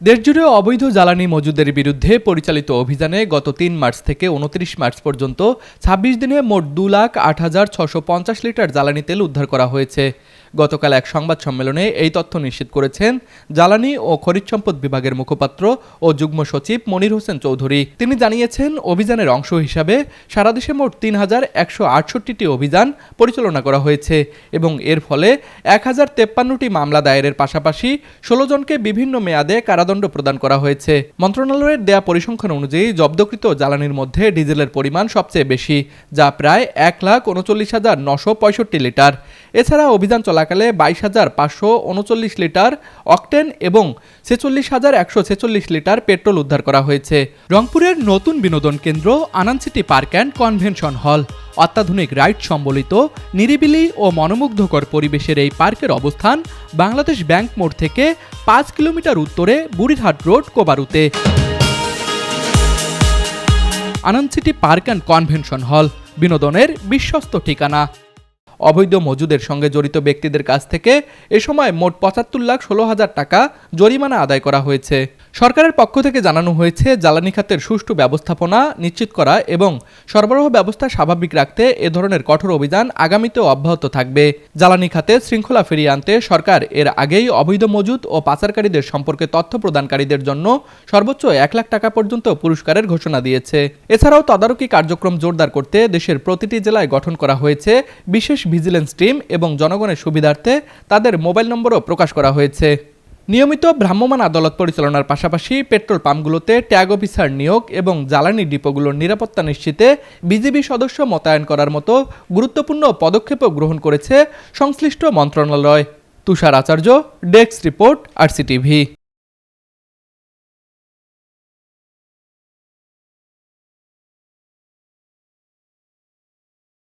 দেশজুড়ে অবৈধ জ্বালানি মজুদের বিরুদ্ধে পরিচালিত অভিযানে গত ৩ মার্চ থেকে ২৯ মার্চ পর্যন্ত ২৬ দিনে মোট ২,০৮,৬৫০ লিটার জ্বালানি তেল উদ্ধার করা হয়েছে। গতকাল এক সংবাদ সম্মেলনে এই তথ্য নিশ্চিত করেছেন জ্বালানি ও খনিজ সম্পদ বিভাগের মুখপাত্র ও যুগ্ম সচিব মনির হোসেন চৌধুরী। তিনি জানিয়েছেন, অভিযানের অংশ হিসাবে সারা দেশে মোট ৩,১৬৮টি অভিযান পরিচালনা করা হয়েছে এবং এর ফলে ১,০৫৩টি মামলা দায়েরের পাশাপাশি ১৬ জনকে বিভিন্ন মেয়াদে কারাদণ্ড প্রদান করা হয়েছে। মন্ত্রণালয়ের দেয়া পরিসংখ্যান অনুযায়ী জব্দকৃত জ্বালানির মধ্যে ডিজেলের পরিমাণ সবচেয়ে বেশি, যা প্রায় ১,৩৯,৯৬৫ লিটার। এছাড়া অভিযান চলাকালে ২২,৫৩৯ লিটার অকটেন এবং ৪৬,১৪৬ লিটার পেট্রোল উদ্ধার করা হয়েছে। রংপুরের নতুন বিনোদন কেন্দ্র Ananda City Park and Convention Hall. অত্যাধুনিক রাইড সম্বলিত নিরিবিলি ও মনোমুগ্ধকর পরিবেশের এই পার্কের অবস্থান বাংলাদেশ ব্যাংক মোড় থেকে ৫ কিলোমিটার উত্তরে বুড়িরহাট রোড, কোবারুতে। Ananda City Park and Convention Hall বিনোদনের বিশ্বস্ত ঠিকানা। অবৈধ মজুদের সঙ্গে জড়িত ব্যক্তিদের কাছ থেকে এ সময় মোট ৭৫,১৬,০০০ টাকা জরিমানা আদায় করা হয়েছে। সরকারের পক্ষ থেকে জানানো হয়েছে, জ্বালানি খাতের সুষ্ঠু ব্যবস্থাপনা নিশ্চিত করা এবং সরবরাহ ব্যবস্থা স্বাভাবিক রাখতে এ ধরনের কঠোর অভিযান আগামীতেও অব্যাহত থাকবে। জ্বালানি খাতে শৃঙ্খলা ফিরিয়ে আনতে সরকার এর আগেই অবৈধ মজুদ ও পাচারকারীদের সম্পর্কে তথ্য প্রদানকারীদের জন্য সর্বোচ্চ ১ লাখ টাকা পর্যন্ত পুরস্কারের ঘোষণা দিয়েছে। এছাড়াও তদারকি কার্যক্রম জোরদার করতে দেশের প্রতিটি জেলায় গঠন করা হয়েছে বিশেষ ভিজিলেন্স টিম এবং জনগণের সুবিধার্থে তাদের মোবাইল নম্বরও প্রকাশ করা হয়েছে। নিয়মিত ভ্রাম্যমাণ আদালত পরিচালনার পাশাপাশি পেট্রোল পাম্পগুলোতে ট্যাগ অফিসার নিয়োগ এবং জ্বালানি ডিপোগুলোর নিরাপত্তা নিশ্চিতে বিজিবি সদস্য মোতায়েন করার মতো গুরুত্বপূর্ণ পদক্ষেপও গ্রহণ করেছে সংশ্লিষ্ট মন্ত্রণালয়। তুষার আচার্য, ডেস্ক রিপোর্ট, RCTV।